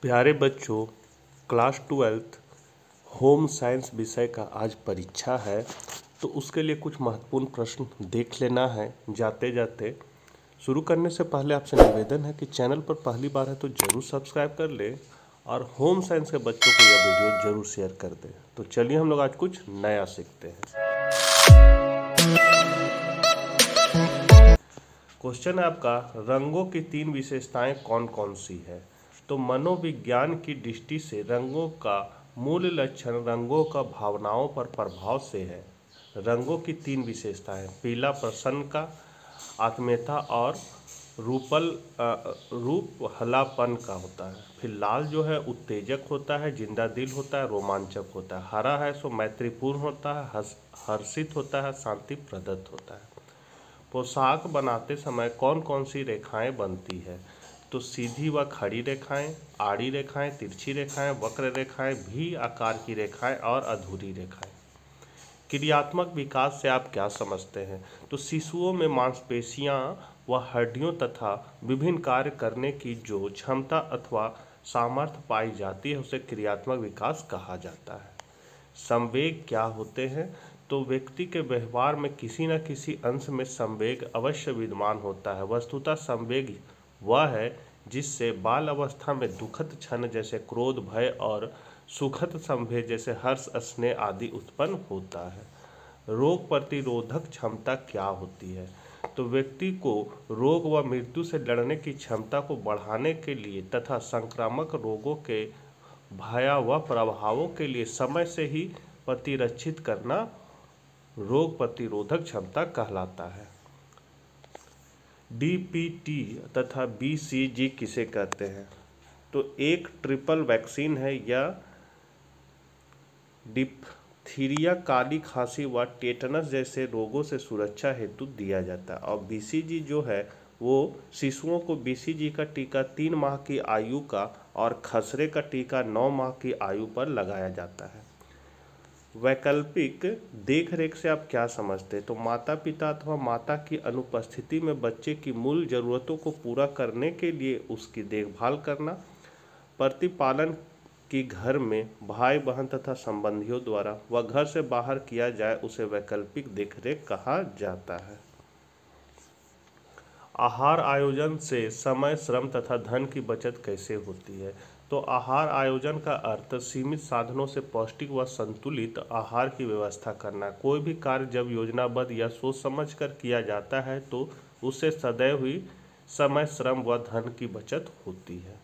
प्यारे बच्चों, class 12 home science विषय का आज परीक्षा है। तो उसके लिए कुछ महत्वपूर्ण प्रश्न देख लेना है जाते जाते। शुरू करने से पहले आपसे निवेदन है कि चैनल पर पहली बार है तो ज़रूर सब्सक्राइब कर ले और होम साइंस के बच्चों को यह वीडियो ज़रूर शेयर कर दें। तो चलिए हम लोग आज कुछ नया सीखते हैं। क्वेश्चन है आपका, रंगों की 3 विशेषताएं कौन कौन सी है। तो मनोविज्ञान की दृष्टि से रंगों का मूल लक्षण रंगों का भावनाओं पर प्रभाव से है। रंगों की 3 विशेषताएं, पीला प्रसन्न का, आत्मीयता और रूपहलापन का होता है। फिर लाल जो है उत्तेजक होता है, जिंदा दिल होता है, रोमांचक होता है। हरा है सो मैत्रीपूर्ण होता है, हर्षित होता है, शांति प्रदत्त होता है। पोशाक बनाते समय कौन कौन सी रेखाएं बनती है। तो सीधी व खड़ी रेखाएं, आड़ी रेखाएं, तिरछी रेखाएं, वक्र रेखाएं, भी आकार की रेखाएं और अधूरी रेखाएं। क्रियात्मक विकास से आप क्या समझते हैं। तो शिशुओं में मांसपेशियां व हड्डियों तथा विभिन्न कार्य करने की जो क्षमता अथवा सामर्थ्य पाई जाती है उसे क्रियात्मक विकास कहा जाता है। संवेग क्या होते हैं। तो व्यक्ति के व्यवहार में किसी न किसी अंश में संवेग अवश्य विद्यमान होता है। वस्तुतः संवेग वह है जिससे बाल अवस्था में दुखद क्षण जैसे क्रोध, भय और सुखद संवेग जैसे हर्ष, स्नेह आदि उत्पन्न होता है। रोग प्रतिरोधक क्षमता क्या होती है। तो व्यक्ति को रोग व मृत्यु से लड़ने की क्षमता को बढ़ाने के लिए तथा संक्रामक रोगों के भयावह प्रभावों के लिए समय से ही प्रतिरक्षित करना रोग प्रतिरोधक क्षमता कहलाता है। डीपीटी तथा बीसीजी किसे कहते हैं। तो एक ट्रिपल वैक्सीन है या डिप्थीरिया, काली खांसी व टेटनस जैसे रोगों से सुरक्षा हेतु दिया जाता है। और बीसीजी जो है वो शिशुओं को बीसीजी का टीका 3 माह की आयु का और खसरे का टीका 9 माह की आयु पर लगाया जाता है। वैकल्पिक देखरेख से आप क्या समझते हैं। तो माता पिता अथवा माता की अनुपस्थिति में बच्चे की मूल जरूरतों को पूरा करने के लिए उसकी देखभाल करना। प्रतिपालन की घर में भाई बहन तथा संबंधियों द्वारा व घर से बाहर किया जाए उसे वैकल्पिक देखरेख कहा जाता है। आहार आयोजन से समय, श्रम तथा धन की बचत कैसे होती है। तो आहार आयोजन का अर्थ सीमित साधनों से पौष्टिक व संतुलित आहार की व्यवस्था करना। कोई भी कार्य जब योजनाबद्ध या सोच समझकर किया जाता है तो उससे सदैव ही समय, श्रम व धन की बचत होती है।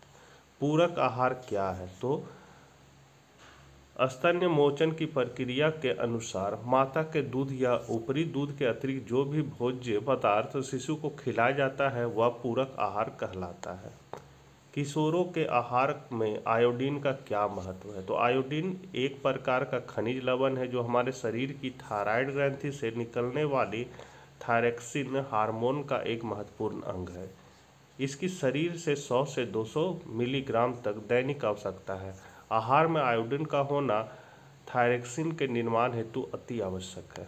पूरक आहार क्या है। तो स्तन्य मोचन की प्रक्रिया के अनुसार माता के दूध या ऊपरी दूध के अतिरिक्त जो भी भोज्य पदार्थ शिशु को खिलाया जाता है वह पूरक आहार कहलाता है। किशोरों के आहार में आयोडीन का क्या महत्व है। तो आयोडीन एक प्रकार का खनिज लवण है जो हमारे शरीर की थायराइड ग्रंथि से निकलने वाली थायरॉक्सिन हार्मोन का एक महत्वपूर्ण अंग है। इसकी शरीर से 100 से 200 मिलीग्राम तक दैनिक आवश्यकता है। आहार में आयोडीन का होना थायरॉक्सिन के निर्माण हेतु अति आवश्यक है।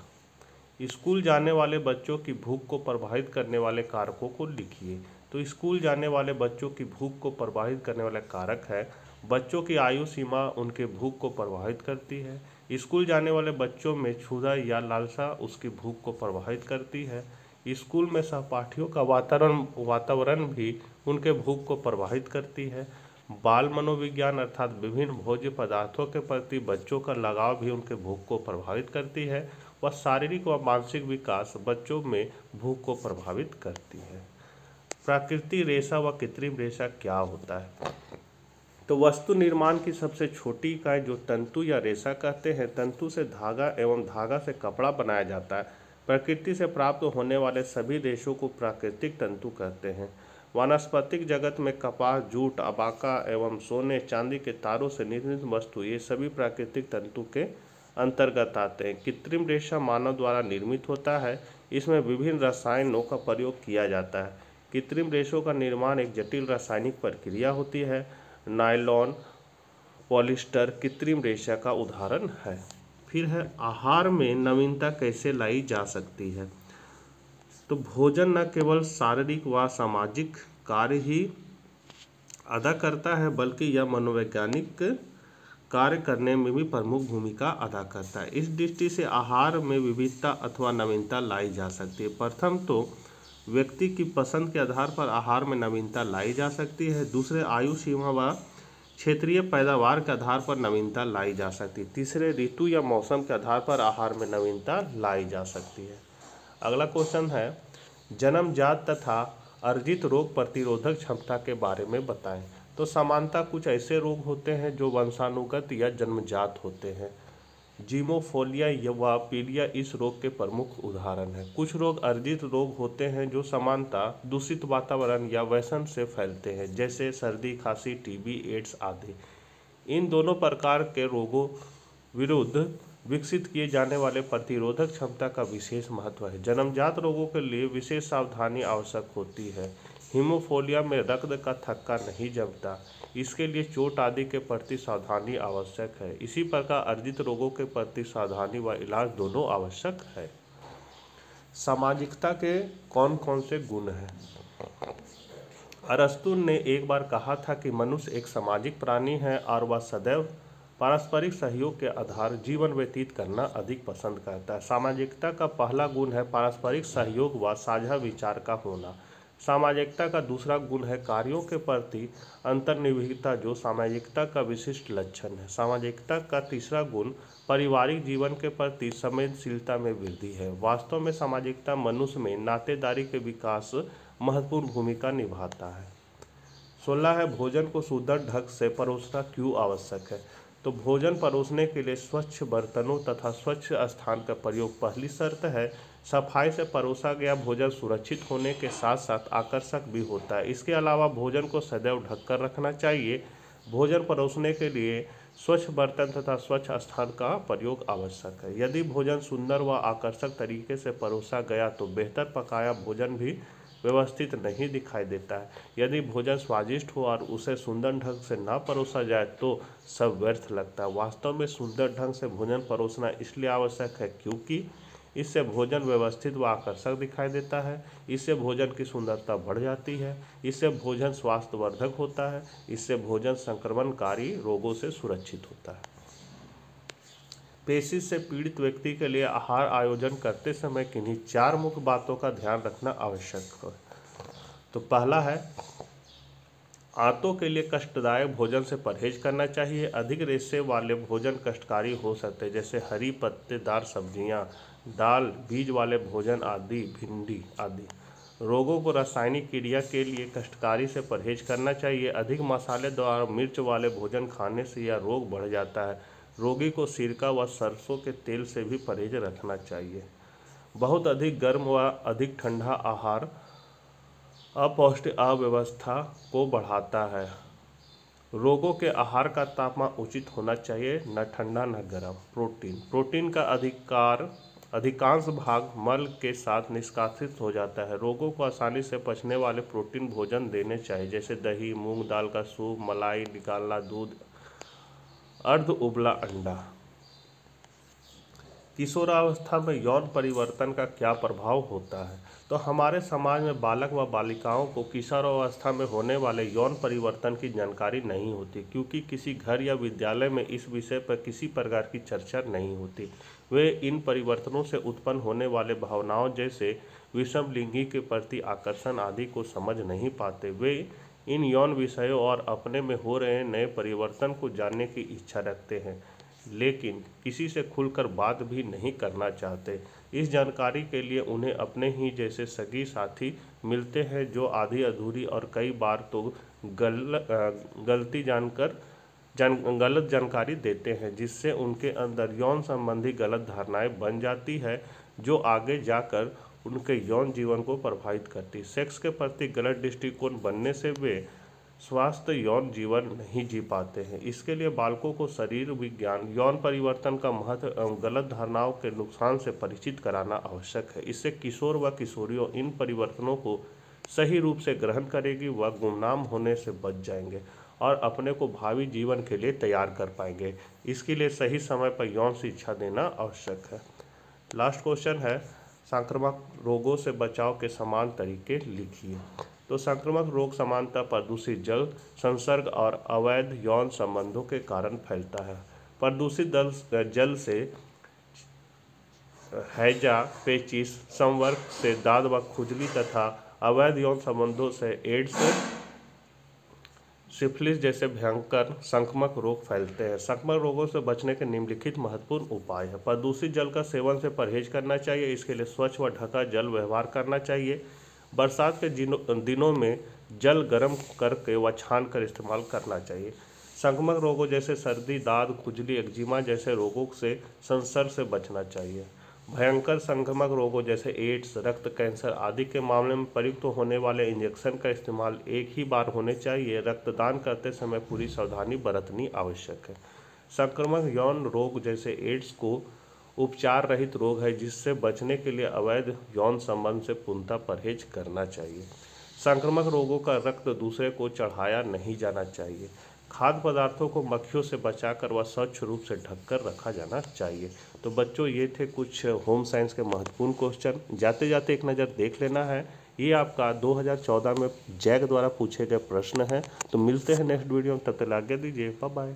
स्कूल जाने वाले बच्चों की भूख को प्रभावित करने वाले कारकों को लिखिए। तो स्कूल जाने वाले बच्चों की भूख को प्रभावित करने वाला कारक है। बच्चों की आयु सीमा उनके भूख को प्रभावित करती है। स्कूल जाने वाले बच्चों में क्षुधा या लालसा उसकी भूख को प्रभावित करती है। स्कूल में सहपाठियों का वातावरण भी उनके भूख को प्रभावित करती है। बाल मनोविज्ञान अर्थात विभिन्न भोज्य पदार्थों के प्रति बच्चों का लगाव भी उनके भूख को प्रभावित करती है। वह शारीरिक व मानसिक विकास बच्चों में भूख को प्रभावित करती है। प्राकृतिक रेशा व कृत्रिम रेशा क्या होता है। तो वस्तु निर्माण की सबसे छोटी इकाई जो तंतु या रेशा कहते हैं। तंतु से धागा एवं धागा से कपड़ा बनाया जाता है। प्रकृति से प्राप्त होने वाले सभी रेशों को प्राकृतिक तंतु कहते हैं। वानस्पतिक जगत में कपास, जूट, अबाका एवं सोने चांदी के तारों से निर्मित वस्तु ये सभी प्राकृतिक तंतु के अंतर्गत आते हैं। कृत्रिम रेशा मानव द्वारा निर्मित होता है। इसमें विभिन्न रसायनों का प्रयोग किया जाता है। कृत्रिम रेशों का निर्माण एक जटिल रासायनिक प्रक्रिया होती है। नायलॉन, पॉलिस्टर कृत्रिम रेशा का उदाहरण है। फिर है आहार में नवीनता कैसे लाई जा सकती है। तो भोजन न केवल शारीरिक व सामाजिक कार्य ही अदा करता है, बल्कि यह मनोवैज्ञानिक कार्य करने में भी प्रमुख भूमिका अदा करता है। इस दृष्टि से आहार में विविधता अथवा नवीनता लाई जा सकती है। प्रथम तो व्यक्ति की पसंद के आधार पर आहार में नवीनता लाई जा सकती है। दूसरे, आयु सीमा व क्षेत्रीय पैदावार के आधार पर नवीनता लाई जा सकती है। तीसरे, ऋतु या मौसम के आधार पर आहार में नवीनता लाई जा सकती है। अगला क्वेश्चन है, जन्मजात तथा अर्जित रोग प्रतिरोधक क्षमता के बारे में बताएं। तो समानता कुछ ऐसे रोग होते हैं जो वंशानुगत या जन्मजात होते हैं। जीमोफोलिया व पीलिया इस रोग के प्रमुख उदाहरण हैं। कुछ रोग अर्जित रोग होते हैं जो समानता दूषित वातावरण या व्यसन से फैलते हैं, जैसे सर्दी, खांसी, टीबी, एड्स आदि। इन दोनों प्रकार के रोगों विरुद्ध विकसित किए जाने वाले प्रतिरोधक क्षमता का विशेष महत्व है। जन्मजात रोगों के लिए विशेष सावधानी आवश्यक होती है। हीमोफोलिया में रक्त का थक्का नहीं जमता, इसके लिए चोट आदि के प्रति सावधानी आवश्यक है। इसी प्रकार अर्जित रोगों के प्रति सावधानी व इलाज दोनों आवश्यक है। सामाजिकता के कौन कौन से गुण हैं? अरस्तु ने एक बार कहा था कि मनुष्य एक सामाजिक प्राणी है और वह सदैव पारस्परिक सहयोग के आधार जीवन व्यतीत करना अधिक पसंद करता है। सामाजिकता का पहला गुण है पारस्परिक सहयोग व साझा विचार का होना। सामाजिकता का दूसरा गुण है कार्यों के प्रति अंतर्निहितता, जो सामाजिकता का विशिष्ट लक्षण है। सामाजिकता का तीसरा गुण पारिवारिक जीवन के प्रति संवेदनशीलता में वृद्धि है। वास्तव में सामाजिकता मनुष्य में नातेदारी के विकास महत्वपूर्ण भूमिका निभाता है। 16 है, भोजन को सुंदर ढंग से परोसना क्यों आवश्यक है? तो भोजन परोसने के लिए स्वच्छ बर्तनों तथा स्वच्छ स्थान का प्रयोग पहली शर्त है। सफाई से परोसा गया भोजन सुरक्षित होने के साथ साथ आकर्षक भी होता है। इसके अलावा भोजन को सदैव ढककर रखना चाहिए। भोजन परोसने के लिए स्वच्छ बर्तन तथा स्वच्छ स्थान का प्रयोग आवश्यक है। यदि भोजन सुंदर व आकर्षक तरीके से परोसा गया तो बेहतर पकाया भोजन भी व्यवस्थित नहीं दिखाई देता है। यदि भोजन स्वादिष्ट हो और उसे सुंदर ढंग से ना परोसा जाए तो सब व्यर्थ लगता है। वास्तव में सुंदर ढंग से भोजन परोसना इसलिए आवश्यक है क्योंकि इससे भोजन व्यवस्थित व आकर्षक दिखाई देता है। इससे भोजन की सुंदरता बढ़ जाती है। इससे भोजन स्वास्थ्यवर्धक होता है। इससे भोजन संक्रमणकारी रोगों से सुरक्षित होता है। पेशी से पीड़ित व्यक्ति के लिए आहार आयोजन करते समय किन्हीं 4 मुख्य बातों का ध्यान रखना आवश्यक है। तो पहला है, आंतों के लिए कष्टदायक भोजन से परहेज करना चाहिए। अधिक रेशे वाले भोजन कष्टकारी हो सकते हैं, जैसे हरी पत्तेदार सब्जियां, दाल, बीज वाले भोजन आदि, भिंडी आदि। रोगों को रासायनिक क्रिया के लिए कष्टकारी से परहेज करना चाहिए। अधिक मसालेदार और मिर्च वाले भोजन खाने से यह रोग बढ़ जाता है। रोगी को सिरका व सरसों के तेल से भी परहेज रखना चाहिए। बहुत अधिक गर्म व अधिक ठंडा आहार अपौष्टिक अव्यवस्था को बढ़ाता है। रोगों के आहार का तापमान उचित होना चाहिए, न ठंडा न गर्म। प्रोटीन का अधिकांश भाग मल के साथ निष्कासित हो जाता है। रोगों को आसानी से पचने वाले प्रोटीन भोजन देने चाहिए, जैसे दही, मूंग दाल का सूप, मलाई निकालना दूध, अर्ध उबला अंडा। किशोरावस्था में यौन परिवर्तन का क्या प्रभाव होता है? तो हमारे समाज में बालक व बालिकाओं को किशोरावस्था में होने वाले यौन परिवर्तन की जानकारी नहीं होती, क्योंकि किसी घर या विद्यालय में इस विषय पर किसी प्रकार की चर्चा नहीं होती। वे इन परिवर्तनों से उत्पन्न होने वाले भावनाओं, जैसे विषम लिंगी के प्रति आकर्षण आदि को समझ नहीं पाते। वे इन यौन विषयों और अपने में हो रहे नए परिवर्तन को जानने की इच्छा रखते हैं, लेकिन किसी से खुलकर बात भी नहीं करना चाहते। इस जानकारी के लिए उन्हें अपने ही जैसे सगी साथी मिलते हैं, जो आधी अधूरी और कई बार तो गलत जानकारी देते हैं, जिससे उनके अंदर यौन संबंधी गलत धारणाएं बन जाती है, जो आगे जाकर उनके यौन जीवन को प्रभावित करती। सेक्स के प्रति गलत दृष्टिकोण बनने से वे स्वस्थ यौन जीवन नहीं जी पाते हैं। इसके लिए बालकों को शरीर विज्ञान, यौन परिवर्तन का महत्व एवं गलत धारणाओं के नुकसान से परिचित कराना आवश्यक है। इससे किशोर व किशोरियों इन परिवर्तनों को सही रूप से ग्रहण करेगी व गुमनाम होने से बच जाएंगे और अपने को भावी जीवन के लिए तैयार कर पाएंगे। इसके लिए सही समय पर यौन शिक्षा देना आवश्यक है। लास्ट क्वेश्चन है, संक्रामक रोगों से बचाव के समान तरीके लिखिए। तो संक्रामक रोग सामान्यतः प्रदूषित जल संसर्ग और अवैध यौन संबंधों के कारण फैलता है। प्रदूषित जल से हैजा, पेचिश, संवर्ग से दाद व खुजली तथा अवैध यौन संबंधों से एड्स, सिफिलिस जैसे भयंकर संक्रामक रोग फैलते हैं। संक्रामक रोगों से बचने के निम्नलिखित महत्वपूर्ण उपाय हैं। प्रदूषित जल का सेवन से परहेज करना चाहिए। इसके लिए स्वच्छ व ढका जल व्यवहार करना चाहिए। बरसात के दिनों में जल गर्म करके व छान कर इस्तेमाल करना चाहिए। संक्रामक रोगों जैसे सर्दी, दाद, खुजली, एक्जिमा जैसे रोगों से संसर्ग से बचना चाहिए। भयंकर संक्रामक रोगों जैसे एड्स, रक्त कैंसर आदि के मामले में प्रयुक्त होने वाले इंजेक्शन का इस्तेमाल एक ही बार होने चाहिए। रक्तदान करते समय पूरी सावधानी बरतनी आवश्यक है। संक्रामक यौन रोग जैसे एड्स को उपचार रहित रोग है, जिससे बचने के लिए अवैध यौन संबंध से पूर्णतः परहेज करना चाहिए। संक्रामक रोगों का रक्त दूसरे को चढ़ाया नहीं जाना चाहिए। खाद्य पदार्थों को मक्खियों से बचाकर व स्वच्छ रूप से ढककर रखा जाना चाहिए। तो बच्चों, ये थे कुछ होम साइंस के महत्वपूर्ण क्वेश्चन। जाते जाते एक नज़र देख लेना है। ये आपका 2014 में जैक द्वारा पूछे गए प्रश्न हैं। तो मिलते हैं नेक्स्ट वीडियो में, तब तक आज्ञा दीजिए। Bye bye.